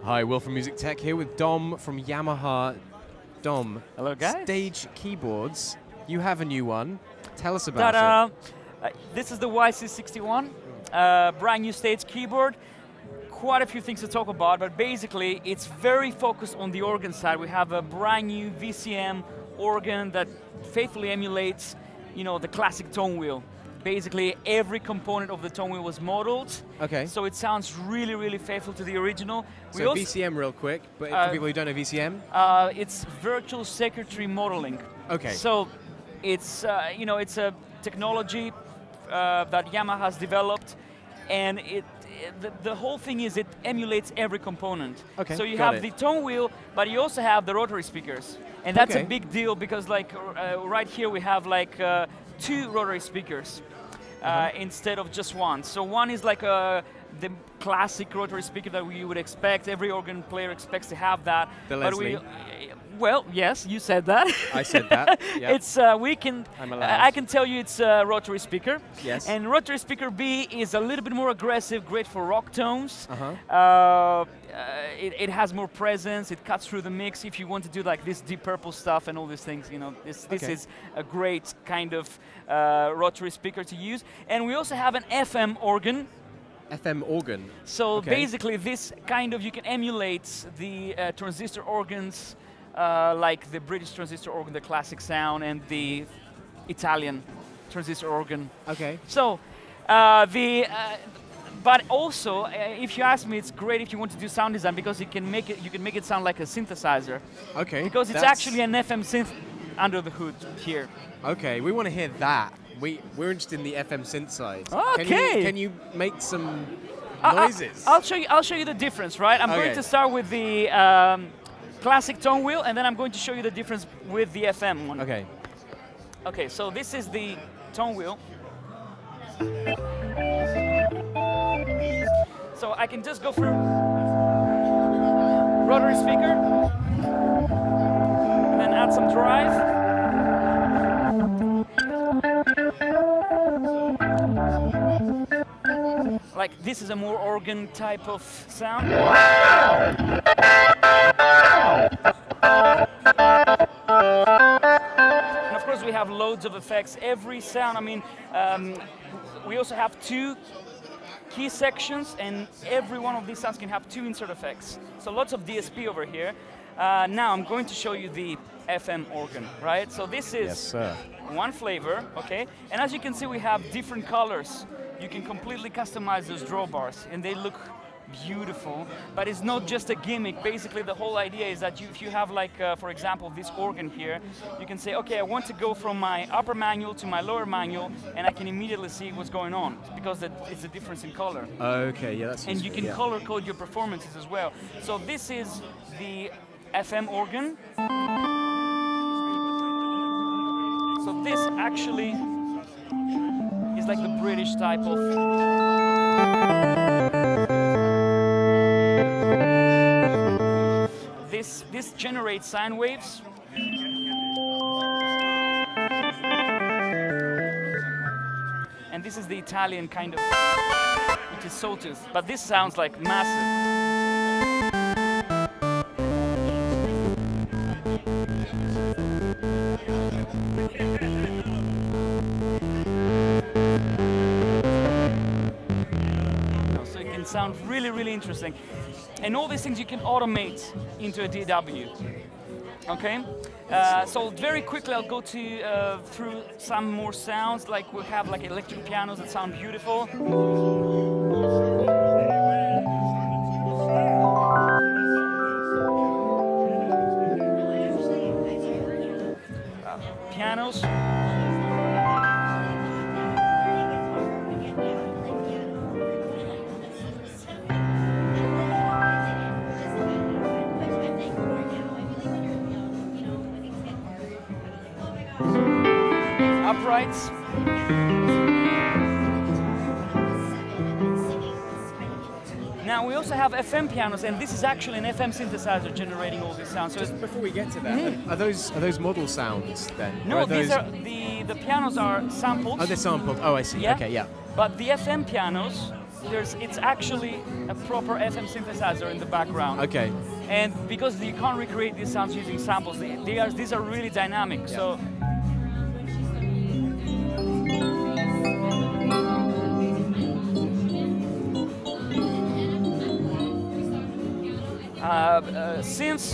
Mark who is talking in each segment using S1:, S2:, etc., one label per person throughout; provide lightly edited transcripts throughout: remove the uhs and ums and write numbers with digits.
S1: Hi, Will from MusicTech here with Dom from Yamaha. Dom,
S2: hello guys.
S1: Stage keyboards. You have a new one. Tell us about it.
S2: This is the YC61, brand new stage keyboard. Quite a few things to talk about, but basically it's very focused on the organ side. We have a brand new VCM organ that faithfully emulates, the classic tonewheel. Basically, every component of the tonewheel was modeled.
S1: Okay.
S2: So it sounds really, really faithful to the original.
S1: So VCM real quick, but for people who don't know VCM?
S2: It's Virtual Circuitry Modeling.
S1: Okay.
S2: So it's, it's a technology that Yamaha has developed, and the whole thing is it emulates every component.
S1: Okay,
S2: so you have the tonewheel, but you also have the rotary speakers. And that's a big deal because right here we have 2 rotary speakers instead of just one. So one is the classic rotary speaker that we would expect. Every organ player expects to have that.
S1: The Leslie.
S2: Well, yes, you said that.
S1: I said that. Yep.
S2: It's I can tell you it's a rotary speaker.
S1: Yes.
S2: And rotary speaker B is a little bit more aggressive, great for rock tones. It has more presence. It cuts through the mix. If you want to do this deep purple stuff and all these things, this is a great kind of rotary speaker to use. And we also have an FM organ.
S1: FM organ.
S2: So basically, this you can emulate the transistor organs. Like the British transistor organ, the classic sound, and the Italian transistor organ.
S1: Okay.
S2: So, but also, if you ask me, it's great if you want to do sound design because you can make it sound like a synthesizer.
S1: Okay.
S2: Because it's actually an FM synth under the hood here.
S1: Okay, we want to hear that. We're interested in the FM synth side.
S2: Okay.
S1: Can you make some noises?
S2: I'll show you the difference, right? I'm going to start with the classic tonewheel, and then I'm going to show you the difference with the FM one.
S1: Okay.
S2: Okay, so this is the tonewheel. So I can just go through rotary speaker, and then add some drive. This is a more organ type of sound. And of course we have loads of effects. Every sound, we also have 2 key sections, and every one of these sounds can have 2 insert effects. So lots of DSP over here. Now I'm going to show you the FM organ, right? So this is one flavor, okay? And as you can see, we have different colors. You can completely customize those drawbars, and they look beautiful, but it's not just a gimmick. Basically, the whole idea is that if you have, for example, this organ here, you can say, okay, I want to go from my upper manual to my lower manual, and I can immediately see what's going on, because it's a difference in color.
S1: Okay, yeah, that's
S2: and you can color code your performances as well. So this is the FM organ. So this actually is like the British type of... This generates sine waves. And this is the Italian kind of, which is sawtooth. But this sounds like massive. So it can sound really, really interesting. And all these things you can automate into a DAW. Okay? So very quickly I'll go through some more sounds. We'll have electric pianos that sound beautiful. Pianos. Uprights. Now we also have FM pianos, and this is actually an FM synthesizer generating all these sounds. So
S1: just before we get to that, are those model sounds then?
S2: No, these are the pianos are sampled.
S1: Oh, they're sampled. Oh, I see.
S2: Yeah.
S1: Okay, yeah.
S2: But the FM pianos it's actually a proper FM synthesizer in the background.
S1: Okay.
S2: And because you can't recreate these sounds using samples, these are really dynamic. Yeah. So. Synths.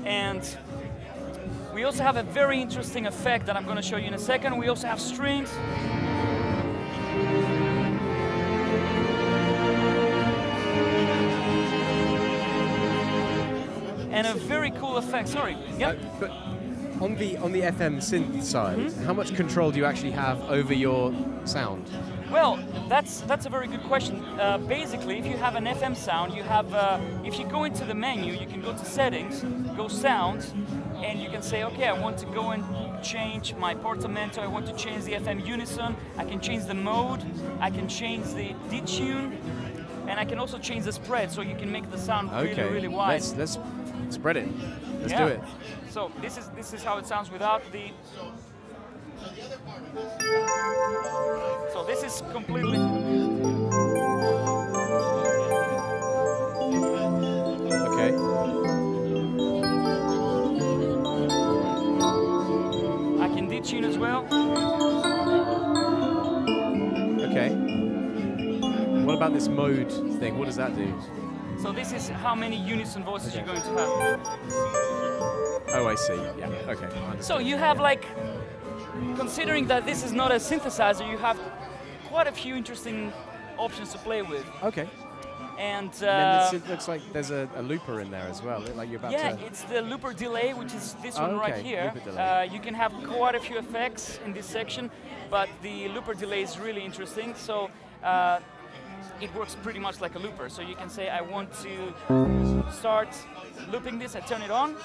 S2: And we also have a very interesting effect that I'm going to show you in a second. We also have strings. And a very cool effect. Sorry. Yeah.
S1: But on the FM synth side, how much control do you actually have over your sound?
S2: Well, that's a very good question. Basically, if you have an FM sound, you have if you go into the menu, you can go to settings, go sounds, and you can say, okay, I want to go and change my portamento. I want to change the FM Unison. I can change the mode. I can change the detune, and I can also change the spread, so you can make the sound really, really wide.
S1: Let's spread it. Let's do it.
S2: So this is how it sounds without the. So this is completely.
S1: Okay.
S2: I can detune as well.
S1: Okay. What about this mode thing? What does that do?
S2: So this is how many unison voices you're going to have.
S1: Oh, I see. Yeah. Okay.
S2: So you have like, considering that this is not a synthesizer, you have quite a few interesting options to play with.
S1: Okay.
S2: And
S1: it looks like there's a looper in there as well. Like you're about to.
S2: Yeah, it's the looper delay, which is this one right here. You can have quite a few effects in this section, but the looper delay is really interesting. So. It works pretty much like a looper. So you can say, I want to start looping this, I turn it on.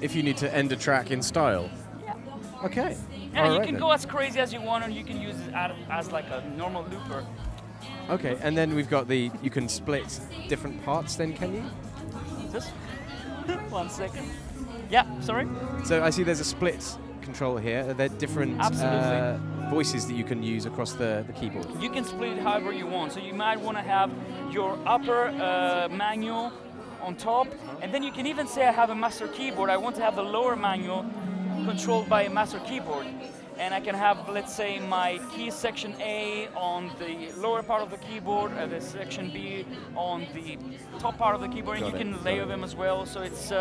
S1: If you need to end a track in style.
S2: Yeah.
S1: Okay.
S2: And you can go as crazy as you want, and you can use it as like a normal looper.
S1: Okay, and then we've got you can split different parts then, can you?
S2: Just 1 second. Yeah, sorry?
S1: So I see there's a split control here. Are there different voices that you can use across the keyboard?
S2: You can split it however you want. So you might want to have your upper manual on top, and then you can even say I have a master keyboard. I want to have the lower manual controlled by a master keyboard. And I can have, let's say, my key section A on the lower part of the keyboard, the section B on the top part of the keyboard, and you can layer them as well. So it's,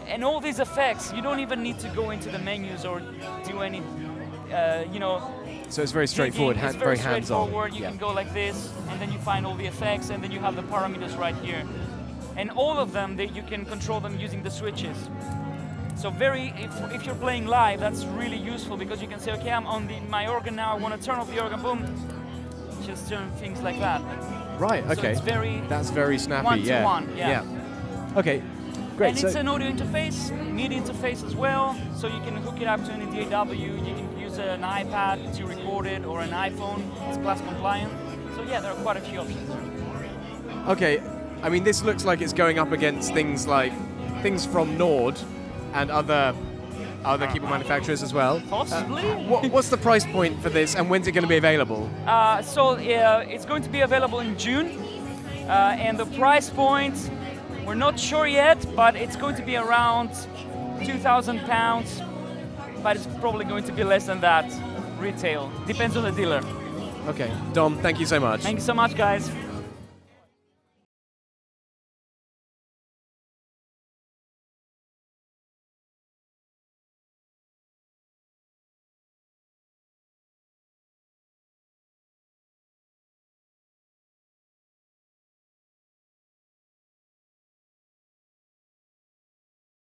S2: and all these effects, you don't even need to go into the menus or do any, you know.
S1: So it's very straightforward, very hands-on.
S2: You can go like this, and then you find all the effects, and then you have the parameters right here. And all of them, you can control them using the switches. So if you're playing live, that's really useful because you can say, okay, I'm on my organ now, I want to turn off the organ, boom, just turn things like that.
S1: Right, okay.
S2: So
S1: that's very snappy,
S2: one-to-one, yeah.
S1: Okay, great.
S2: And it's an audio interface, MIDI interface as well, so you can hook it up to an DAW, you can use an iPad to record it, or an iPhone, it's class compliant. So yeah, there are quite a few options.
S1: Okay, I mean, this looks like it's going up against things from Nord and other keyboard manufacturers as well.
S2: Possibly.
S1: What's the price point for this, and when's it going to be available?
S2: So it's going to be available in June. And the price point, we're not sure yet, but it's going to be around £2,000, but it's probably going to be less than that retail. Depends on the dealer.
S1: Okay, Dom, thank you so much.
S2: Thank you so much, guys.